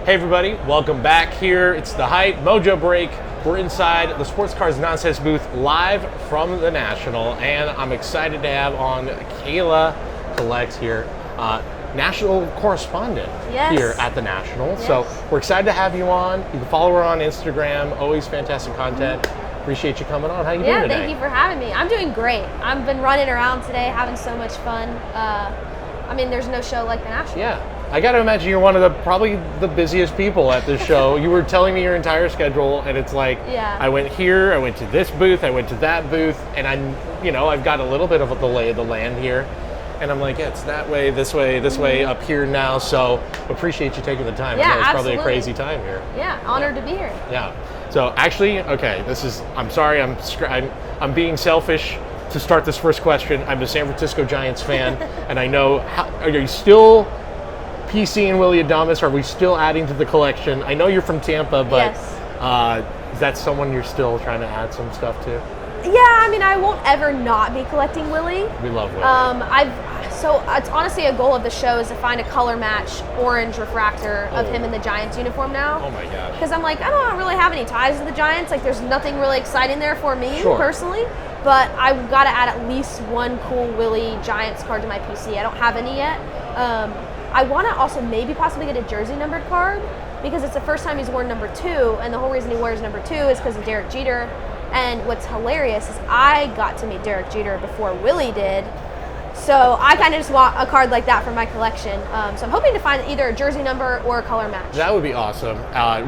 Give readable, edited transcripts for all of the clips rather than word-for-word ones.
Hey everybody, welcome back here. It's The Hype, Mojobreak. We're inside the Sports Cars Nonsense booth live from the National, and I'm excited to have on Kayla Collects here, national correspondent here at the National. Yes. So we're excited to have you on. You can follow her on Instagram, always fantastic content. Appreciate you coming on. How you doing today? Yeah, thank you for having me. I'm doing great. I've been running around today, having so much fun. I mean, there's no show like the National. Yeah. I got to imagine you're one of probably the busiest people at this show. You were telling me your entire schedule, and it's like, I went here, I went to this booth, I went to that booth, and I've got a little bit of the lay of the land here, and I'm like, yeah, it's that way, this way, up here now. So appreciate you taking the time. Yeah, I know it's absolutely. probably a crazy time here. Yeah, honored to be here. Yeah. So actually, okay, I'm sorry, I'm being selfish to start this first question. I'm a San Francisco Giants fan, and I know, are you still PC and Willie Adames? Are we still adding to the collection? I know you're from Tampa, but is that someone you're still trying to add some stuff to? Yeah, I mean, I won't ever not be collecting Willie. We love Willie. So it's honestly a goal of the show is to find a color match orange refractor of him in the Giants uniform now. Oh my God. Because I'm like, I don't really have any ties to the Giants. Like, there's nothing really exciting there for me personally. But I've got to add at least one cool Willie Giants card to my PC. I don't have any yet. I want to also maybe possibly get a jersey numbered card because it's the first time he's worn number 2, and the whole reason he wears number 2 is because of Derek Jeter. And what's hilarious is I got to meet Derek Jeter before Willie did, so I kind of just want a card like that for my collection. So I'm hoping to find either a jersey number or a color match. That would be awesome.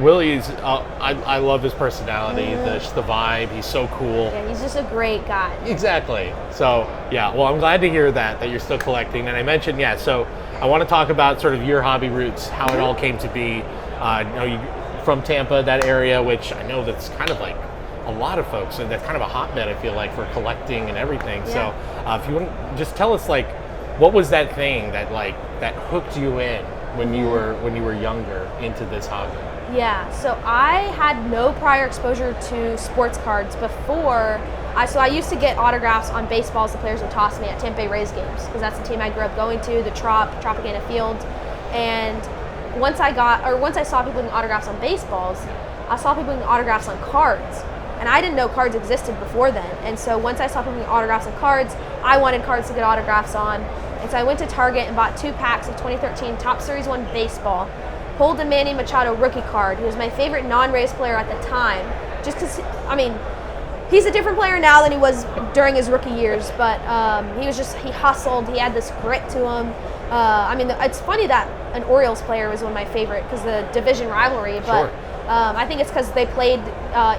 Willie's, I love his personality, the vibe. He's so cool. Yeah, he's just a great guy. Exactly. So yeah, well, I'm glad to hear that you're still collecting. And I mentioned, so I want to talk about sort of your hobby roots, how it all came to be. You from Tampa, that area, which I know that's kind of like a lot of folks, and that's kind of a hotbed, I feel like, for collecting and everything. Yeah. So if you want to just tell us, like, what was that thing that hooked you in when you were younger into this hobby? Yeah, so I had no prior exposure to sports cards before. So I used to get autographs on baseballs the players would toss me at Tampa Bay Rays games because that's the team I grew up going to, the Tropicana Field. And once I saw people getting autographs on baseballs, I saw people getting autographs on cards. And I didn't know cards existed before then. And so once I saw people getting autographs on cards, I wanted cards to get autographs on. And so I went to Target and bought 2 packs of 2013 Topps Series 1 baseball, pulled a Manny Machado rookie card, who was my favorite non-Rays player at the time. Just because, I mean, he's a different player now than he was during his rookie years, but he hustled, he had this grit to him. It's funny that an Orioles player was one of my favorite because the division rivalry, but I think it's because they played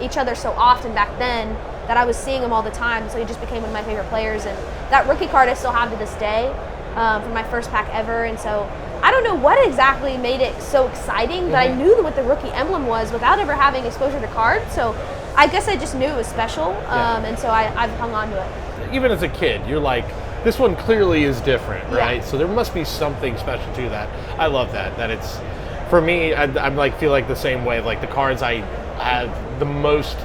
each other so often back then that I was seeing him all the time, so he just became one of my favorite players. And that rookie card I still have to this day from my first pack ever. And so I don't know what exactly made it so exciting, but I knew what the rookie emblem was without ever having exposure to cards. So I guess I just knew it was special, and so I've hung on to it. Even as a kid, you're like, this one clearly is different, right? Yeah. So there must be something special to that. I love that it's, for me, I'm like, feel like the same way. Like the cards I have the most,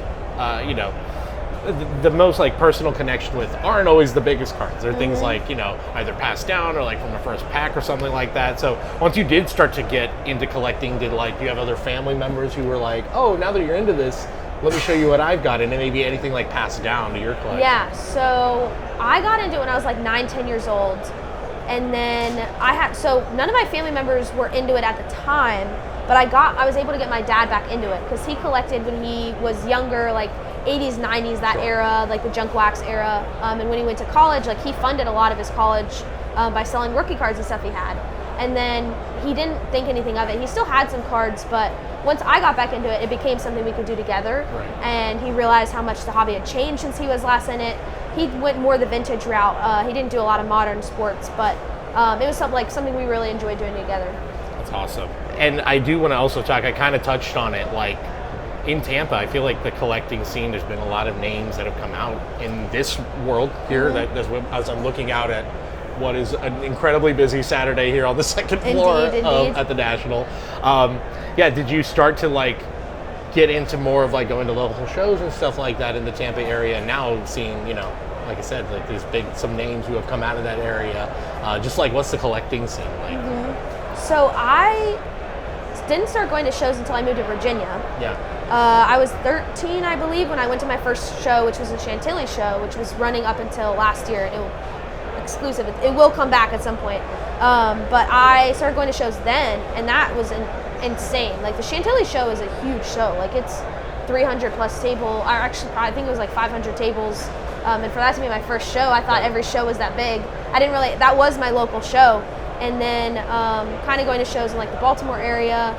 the most like personal connection with aren't always the biggest cards. They're things like, either passed down or like from a first pack or something like that. So once you did start to get into collecting, do you have other family members who were like, oh, now that you're into this, let me show you what I've got, and then maybe anything like passed down to your collection? Yeah, so I got into it when I was like 9-10 years old. And then none of my family members were into it at the time, but I was able to get my dad back into it because he collected when he was younger, like 80s, 90s, that era, like the junk wax era. And when he went to college, like he funded a lot of his college by selling rookie cards and stuff he had. And then he didn't think anything of it. He still had some cards, but once I got back into it, it became something we could do together. Right. And he realized how much the hobby had changed since he was last in it. He went more the vintage route. He didn't do a lot of modern sports, but it was something we really enjoyed doing together. That's awesome. And I do want to also talk, I kind of touched on it, like in Tampa, I feel like the collecting scene, there's been a lot of names that have come out in this world here, as I'm looking out at what is an incredibly busy Saturday here on the second floor at the National. Did you start to get into more of going to local shows and stuff like that in the Tampa area, and now seeing, like I said, there's some names who have come out of that area. What's the collecting scene like? So didn't start going to shows until I moved to Virginia. Yeah. I was 13, I believe, when I went to my first show, which was a Chantilly show, which was running up until last year. Exclusive. It will come back at some point. But I started going to shows then, and that was insane. Like, the Chantilly show is a huge show. Like, it's 300 plus table. I think it was like 500 tables. And for that to be my first show, I thought every show was that big. That was my local show. And then kind of going to shows in like the Baltimore area.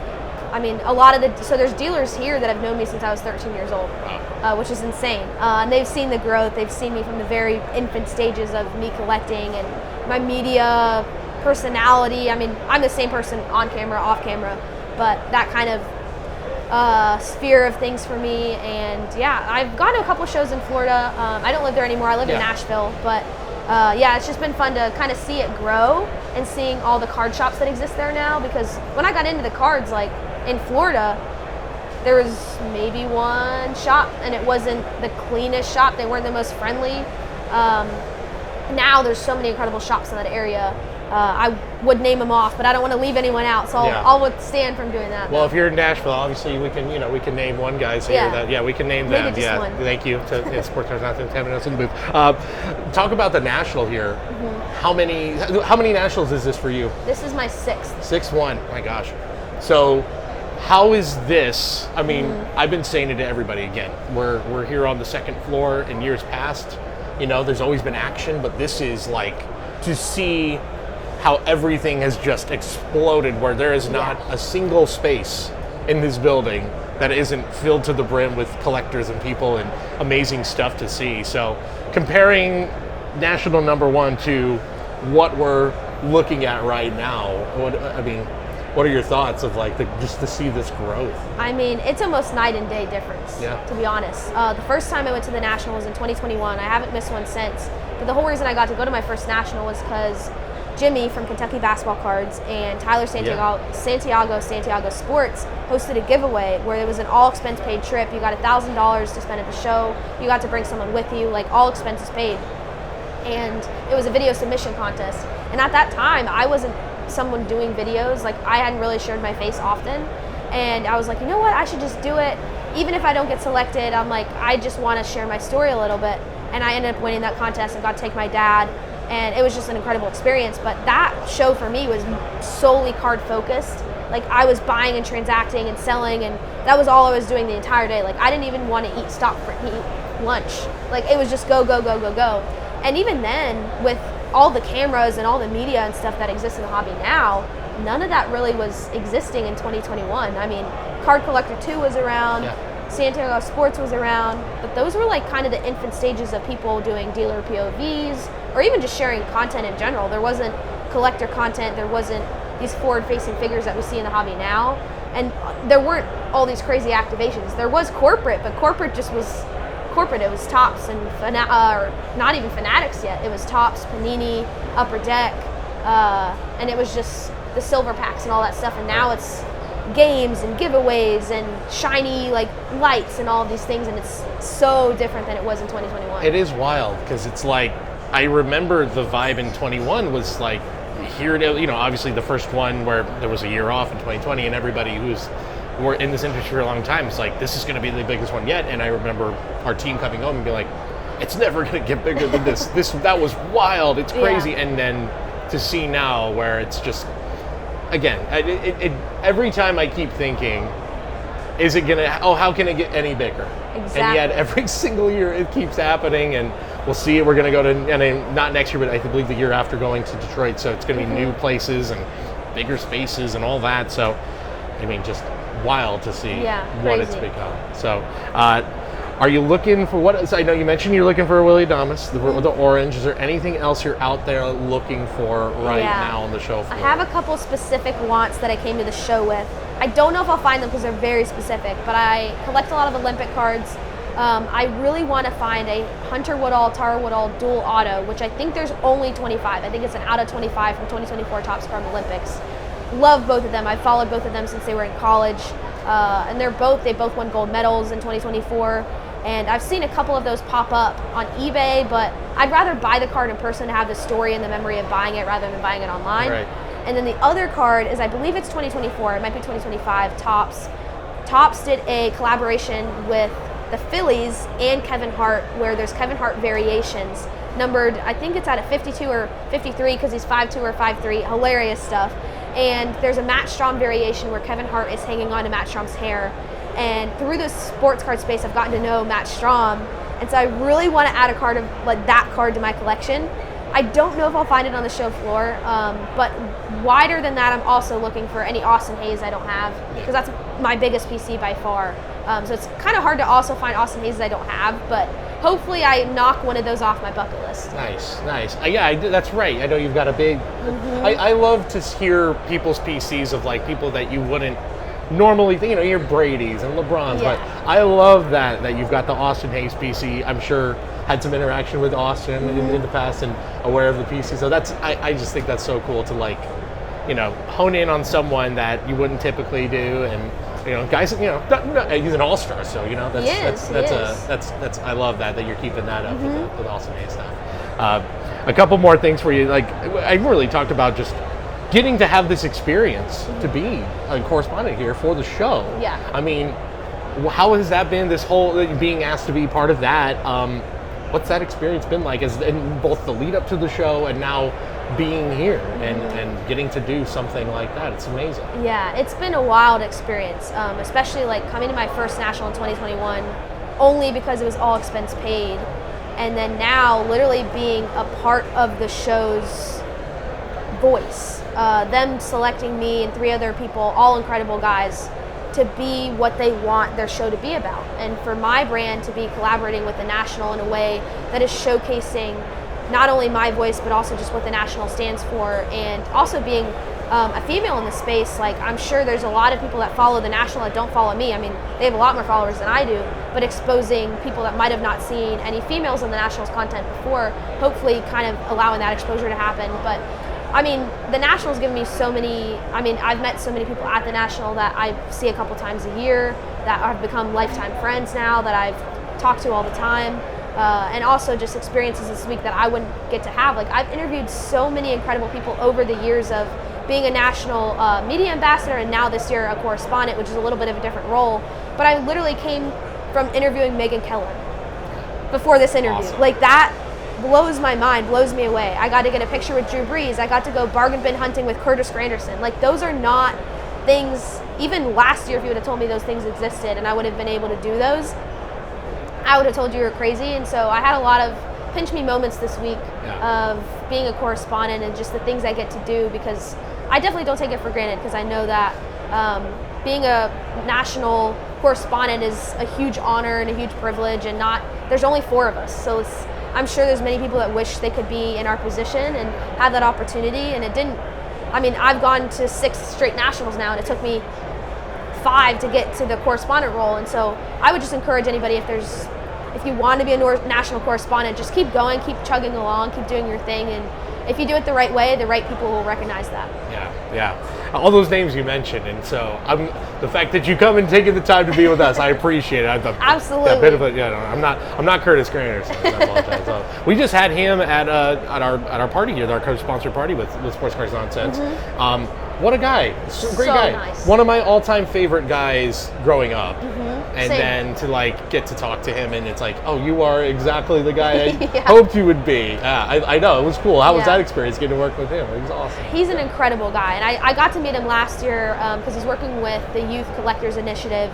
I mean, so there's dealers here that have known me since I was 13 years old, which is insane. And they've seen the growth. They've seen me from the very infant stages of me collecting and my media personality. I mean, I'm the same person on camera, off camera, but that kind of sphere of things for me. And yeah, I've gone to a couple shows in Florida. I don't live there anymore. I live in Nashville, but yeah, it's just been fun to kind of see it grow and seeing all the card shops that exist there now, because when I got into the cards, like in Florida, there was maybe one shop and it wasn't the cleanest shop. They weren't the most friendly. Now there's so many incredible shops in that area. I would name them off, but I don't want to leave anyone out, so I'll withstand from doing that. Well, if you're in Nashville, obviously we can name one guy here that we can name them. Maybe just one. Thank you to Sports Cars Not 10 minutes in the booth. Talk about the national here. Mm-hmm. How many nationals is this for you? This is my sixth. 6-1. My gosh. So how is this? I mean, I've been saying it to everybody again. We're here on the second floor. In years past, there's always been action, but this is like to see how everything has just exploded, where there is not a single space in this building that isn't filled to the brim with collectors and people and amazing stuff to see. So comparing national number one to what we're looking at right now, what are your thoughts of just to see this growth? I mean, it's almost night and day difference, to be honest. The first time I went to the national was in 2021. I haven't missed one since. But the whole reason I got to go to my first national was because Jimmy from Kentucky Basketball Cards and Tyler Santiago Sports hosted a giveaway where it was an all expense paid trip. You got $1,000 to spend at the show. You got to bring someone with you, like all expenses paid. And it was a video submission contest. And at that time, I wasn't someone doing videos. Like, I hadn't really shared my face often. And I was like, you know what, I should just do it. Even if I don't get selected, I'm like, I just want to share my story a little bit. And I ended up winning that contest and got to take my dad. And it was just an incredible experience. But that show for me was solely card focused. Like, I was buying and transacting and selling, and that was all I was doing the entire day. Like, I didn't even want to stop for eat lunch. Like, it was just go, go, go, go, go. And even then, with all the cameras and all the media and stuff that exists in the hobby now, none of that really was existing in 2021. I mean, Card Collector 2 was around, Santiago Sports was around, but those were like kind of the infant stages of people doing dealer POVs or even just sharing content in general. There wasn't collector content, there wasn't these forward-facing figures that we see in the hobby now, and there weren't all these crazy activations. There was corporate, but corporate just was corporate. It was Topps and not even Fanatics yet. It was Topps, Panini, Upper Deck, and it was just the silver packs and all that stuff. And now it's games and giveaways and shiny like lights and all of these things, and it's so different than it was in 2021. It is wild because it's like, I remember the vibe in 21 was like, here, obviously the first one where there was a year off in 2020, and everybody who's were in this industry for a long time, it's like, this is going to be the biggest one yet. And I remember our team coming home and be like, it's never going to get bigger than this. That was wild. It's crazy. Yeah. And then to see now where it's just, again, every time I keep thinking, is it going to, how can it get any bigger? Exactly. And yet every single year it keeps happening, and we'll see. We're going to go to, and not next year, but I believe the year after, going to Detroit. So it's going to be new places and bigger spaces and all that. So, I mean, just wild to see what it's become. So, are you looking for what? So I know you mentioned you're looking for a Willie Adamas, the orange. Is there anything else you're out there looking for now on the show floor? I have a couple specific wants that I came to the show with. I don't know if I'll find them because they're very specific, but I collect a lot of Olympic cards. I really want to find a Hunter Woodall, Tara Woodall dual auto, which I think there's only 25. I think it's an out of 25 from 2024 Topps Card Olympics. Love both of them. I've followed both of them since they were in college, and they both won gold medals in 2024. And I've seen a couple of those pop up on eBay, but I'd rather buy the card in person to have the story and the memory of buying it rather than buying it online. Right. And then the other card is, I believe it's 2024, it might be 2025, Topps. Topps did a collaboration with the Phillies and Kevin Hart, where there's Kevin Hart variations, numbered, I think it's at a 52 or 53 because he's 5'2 or 5'3, hilarious stuff. And there's a Matt Strom variation where Kevin Hart is hanging on to Matt Strom's hair. And through the sports card space, I've gotten to know Matt Strom, and so I really want to add a card of like that card to my collection. I don't know if I'll find it on the show floor, but wider than that, I'm also looking for any Austin Hayes I don't have, because that's my biggest PC by far. So it's kind of hard to also find Austin Hayes I don't have, but hopefully I knock one of those off my bucket list. Nice. That's right. I know you've got a big. I love to hear people's PCs of like people that you wouldn't normally think. Your Brady's and LeBron's, but I love that you've got the Austin Hayes PC. I'm sure had some interaction with Austin in the past and aware of the PC. So I just think that's so cool to like, hone in on someone that you wouldn't typically do. And guys, he's an all-star, so that's I love that you're keeping that up with Austin Hayes stuff. A couple more things for you. Like, I really talked about just getting to have this experience to be a correspondent here for the show. Yeah. I mean, how has that been? This whole being asked to be part of that. What's that experience been like? In both the lead up to the show and now being here and getting to do something like that? It's amazing. Yeah, it's been a wild experience, especially like coming to my first national in 2021, only because it was all expense paid, and then now literally being a part of the show's voice. Them selecting me and 3 other people, all incredible guys, to be what they want their show to be about, and for my brand to be collaborating with the National in a way that is showcasing not only my voice but also just what the National stands for, and also being a female in the space. Like, I'm sure there's a lot of people that follow the National that don't follow me. I mean, they have a lot more followers than I do, but exposing people that might have not seen any females in the National's content before, hopefully kind of allowing that exposure to happen. But I mean, the National's given me so many, I've met so many people at the National that I see a couple times a year, that have become lifetime friends now, that I've talked to all the time, and also just experiences this week that I wouldn't get to have. Like, I've interviewed so many incredible people over the years of being a national media ambassador, and now this year a correspondent, which is a little bit of a different role. But I literally came from interviewing Megyn Kelly before this interview. Awesome. Like, that blows my mind, blows me away. I got to get a picture with Drew Brees. I got to go bargain bin hunting with Curtis Granderson. Like, those are not things, even last year if you would have told me those things existed and I would have been able to do those, I would have told you were crazy. And so I had a lot of pinch me moments this week of being a correspondent and just the things I get to do, because I definitely don't take it for granted, because I know that being a national correspondent is a huge honor and a huge privilege, and there's only 4 of us. So I'm sure there's many people that wish they could be in our position and have that opportunity, and it didn't. I've gone to 6 straight nationals now, and it took me 5 to get to the correspondent role. And so I would just encourage anybody, if you want to be a national correspondent, just keep going, keep chugging along, keep doing your thing, and if you do it the right way, the right people will recognize that. Yeah. All those names you mentioned, and so the fact that you come and taking the time to be with us, I appreciate it. Absolutely. A bit of I'm not Curtis Granderson. I apologize. So we just had him at our party here, our co-sponsored party with Sports Cards Nonsense. What a guy! Great guy. Nice. One of my all-time favorite guys growing up. And Same. Then to get to talk to him, and it's like, oh, you are exactly the guy I hoped you would be. I know, it was cool. How was that experience getting to work with him? It was awesome. He's an incredible guy, and I got to meet him last year because he's working with the Youth Collectors Initiative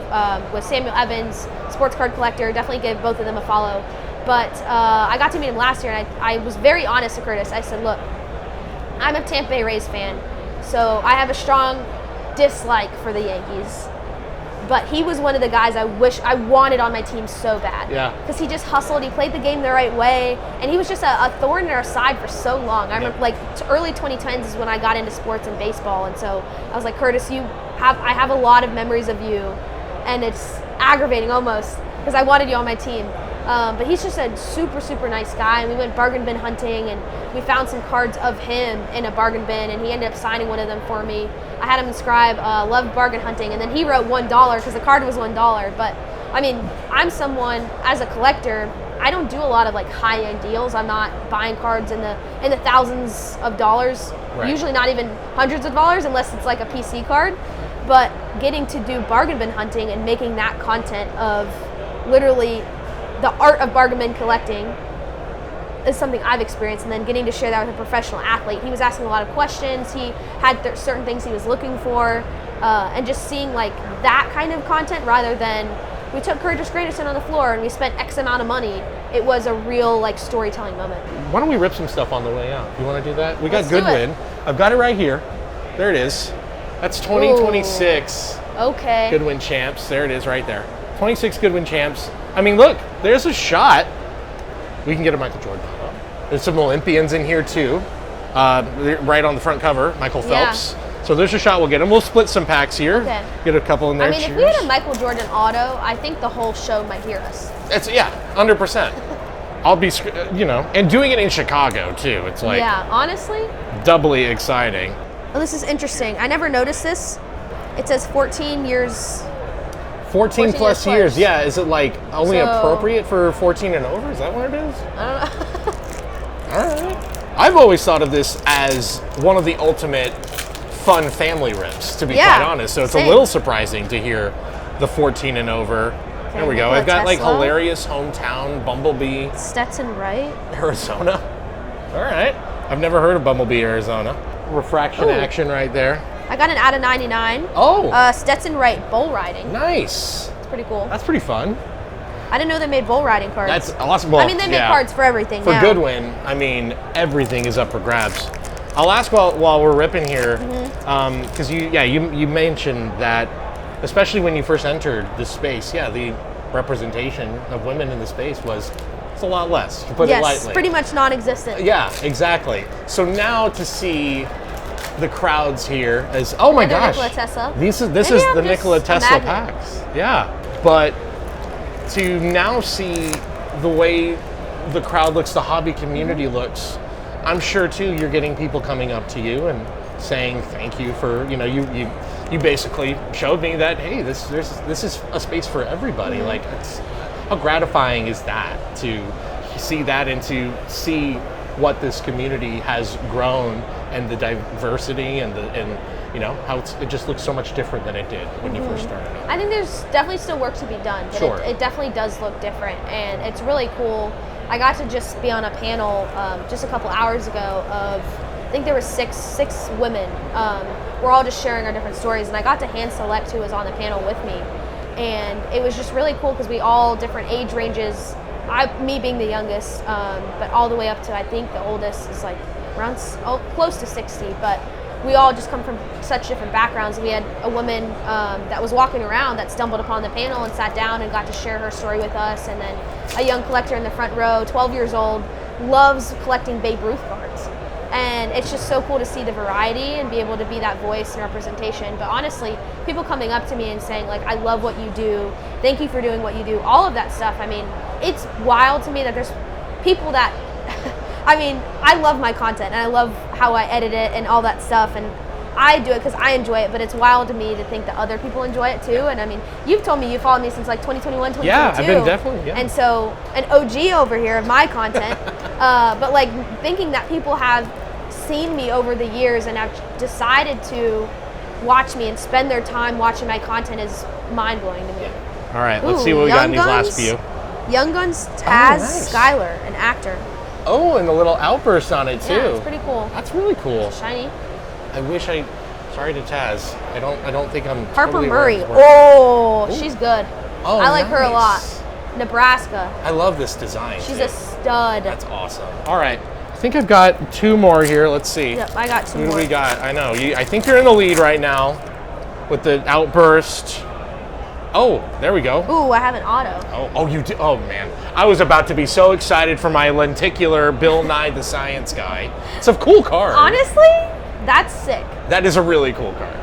with Samuel Evans, Sports Card Collector. Definitely give both of them a follow. But I got to meet him last year, and I was very honest to Curtis. I said, look, I'm a Tampa Bay Rays fan, so I have a strong dislike for the Yankees. But he was one of the guys I wanted on my team so bad. Yeah. Because he just hustled, he played the game the right way, and he was just a thorn in our side for so long. I remember early 2010s is when I got into sports and baseball, and so I was like, Curtis, I have a lot of memories of you, and it's aggravating almost, because I wanted you on my team. But he's just a super, super nice guy, and we went bargain bin hunting, and we found some cards of him in a bargain bin, and he ended up signing one of them for me. I had him inscribe, love bargain hunting, and then he wrote $1 because the card was $1. But I'm someone, as a collector, I don't do a lot of high-end deals. I'm not buying cards in the thousands of dollars. Right. Usually not even hundreds of dollars unless it's like a PC card. But getting to do bargain bin hunting and making that content of literally the art of bargain bin collecting is something I've experienced, and then getting to share that with a professional athlete. He was asking a lot of questions. He had certain things he was looking for, and just seeing like that kind of content rather than we took Courageous Greatest on the floor and we spent X amount of money. It was a real like storytelling moment. Why don't we rip some stuff on the way out? You want to do that? We got Let's do Goodwin. it. I've got it right here. There it is. That's 2026 Okay. Goodwin Champs. There it is right there. 26 Goodwin Champs. I mean, look, there's a shot. We can get a Michael Jordan. There's some Olympians in here too. Right on the front cover, Michael Phelps. So there's a shot we'll get them. We'll split some packs here. Okay. Get a couple in there. I mean, Cheers. if we had a Michael Jordan auto, I think the whole show might hear us. It's 100%. I'll be, and doing it in Chicago too. It's like Yeah, honestly. doubly exciting. Oh, this is interesting. I never noticed this. It says 14 years. 14 plus years years. close. Yeah, is it like only So- appropriate for 14 and over? Is that what it is? I don't know. All right. I've always thought of this as one of the ultimate fun family rips, to be Yeah, quite honest. So it's same. a little surprising to hear the 14 and over. There we go. Nikola I've got like Tesla. hilarious hometown Bumblebee, Stetson Wright. Arizona. All right. I've never heard of Bumblebee, Arizona. Refraction Ooh. action right there. I got an out of 99. Oh, Stetson Wright bull riding. nice. It's pretty cool. That's pretty fun. I didn't know they made bull riding cards. That's awesome. Well, I mean, they make cards for everything For now. Goodwin, I mean, everything is up for grabs. I'll ask while we're ripping here, Mm-hmm. because you mentioned that, especially when you first entered the space, the representation of women in the space it's a lot less, to put it Yes, lightly. pretty much non-existent. Yeah, exactly. So now to see the crowds here as oh my Another gosh, Nikola Tesla. this is Maybe I'm the just Nikola a Tesla magnet. packs. Yeah, but to now see the way the crowd looks, the hobby community looks, I'm sure too you're getting people coming up to you and saying thank you for you basically showed me that hey this is a space for everybody. Like how gratifying is that to see that and to see what this community has grown and the diversity and how it just looks so much different than it did when you first started out. I think there's definitely still work to be done, but Sure. it definitely does look different, and it's really cool. I got to just be on a panel just a couple hours ago of, I think there were six women. We're all just sharing our different stories, and I got to hand select who was on the panel with me, and it was just really cool because we all different age ranges. Me being the youngest, but all the way up to I think the oldest is like around close to 60, but we all just come from such different backgrounds. We had a woman that was walking around that stumbled upon the panel and sat down and got to share her story with us, and then a young collector in the front row, 12 years old, loves collecting Babe Ruth cards. And it's just so cool to see the variety and be able to be that voice and representation. But honestly, people coming up to me and saying like, I love what you do, thank you for doing what you do, all of that stuff. I mean, it's wild to me that there's people that, I mean, I love my content and I love how I edit it and all that stuff. And I do it because I enjoy it, but it's wild to me to think that other people enjoy it too. And I mean, you've told me you followed me since like 2021, 2022. Yeah, I've been definitely, yeah. And so, an OG over here of my content, but like thinking that people have seen me over the years and have decided to watch me and spend their time watching my content is mind-blowing to me. All right, let's Ooh, see what we got in Young these last Guns. few. Young Guns Taz nice. Skylar, an actor. Oh, and the little outburst on it too. Yeah, it's pretty cool. That's really cool. Shiny. Sorry to Taz. I don't think I'm Harper totally Murray. aware of her. Oh, Ooh. she's good. Oh, I like her a lot. nice. Nebraska. I love this design. She's too. a stud. That's awesome. All right, I think I've got two more here. Let's see. Yep, I got two Who do more. we got? I know. I think you're in the lead right now with the outburst. Oh, there we go. Ooh, I have an auto. Oh, you do. Oh man, I was about to be so excited for my lenticular Bill Nye the Science Guy. It's a cool card. Honestly, that's sick. That is a really cool card.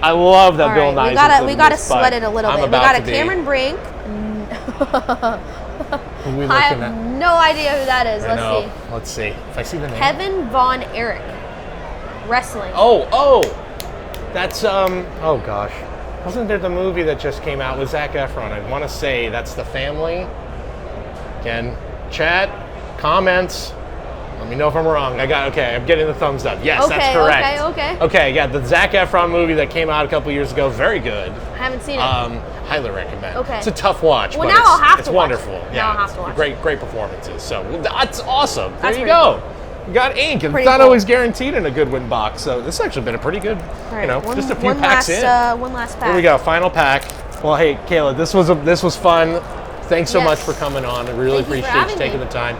I love that All Bill right, Nye's we gotta this, but sweat it a little I'm bit. We about got a to be. Cameron Brink. Who we looking I have at? no idea who that is. I know. Let's see. Let's see if I see the name. Kevin Von Erich, wrestling. Oh, that's Oh gosh, wasn't there the movie that just came out with Zac Efron? I want to say that's The Family. Again, chat, comments. Let me know if I'm wrong. I'm getting the thumbs up. Yes, that's correct. Okay. Okay, yeah, the Zac Efron movie that came out a couple years ago, very good. I haven't seen it. Highly recommend. Okay. It's a tough watch, Well, but now I'll have it's to watch wonderful. it. Yeah, Now I'll have to watch great performances. So that's awesome. That's there you pretty go. cool. You got ink. It's Pretty not cool. always guaranteed in a Goodwin box. So this has actually been a pretty good, All right, just a few packs in. One last pack. Here we go, final pack. Well, hey, Kayla, this was fun. Thanks so much for coming on. I really Thank you for appreciate you having taking me. the time.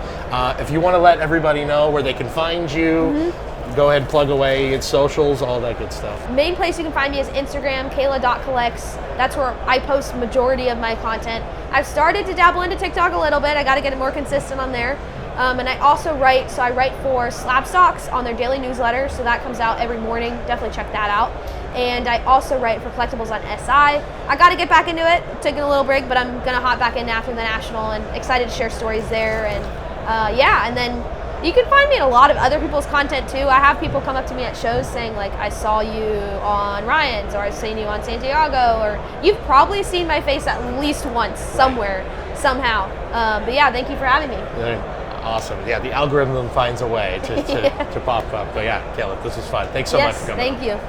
If you want to let everybody know where they can find you, go ahead and plug away. It's socials, all that good stuff. Main place you can find me is Instagram, Kayla.collects. That's where I post majority of my content. I've started to dabble into TikTok a little bit. I got to get it more consistent on there. And I also write for Slab Stocks on their daily newsletter, so that comes out every morning. Definitely check that out. And I also write for Collectibles on SI. I got to get back into it. Taking a little break, but I'm gonna hop back in after the National, and excited to share stories there. And and then you can find me in a lot of other people's content too. I have people come up to me at shows saying like, I saw you on Ryan's, or I've seen you on Santiago, or you've probably seen my face at least once somewhere, somehow. But yeah, thank you for having me. Awesome. Yeah, the algorithm finds a way to pop up. But yeah, Kayla, this was fun. Thanks so much for coming. Thank you.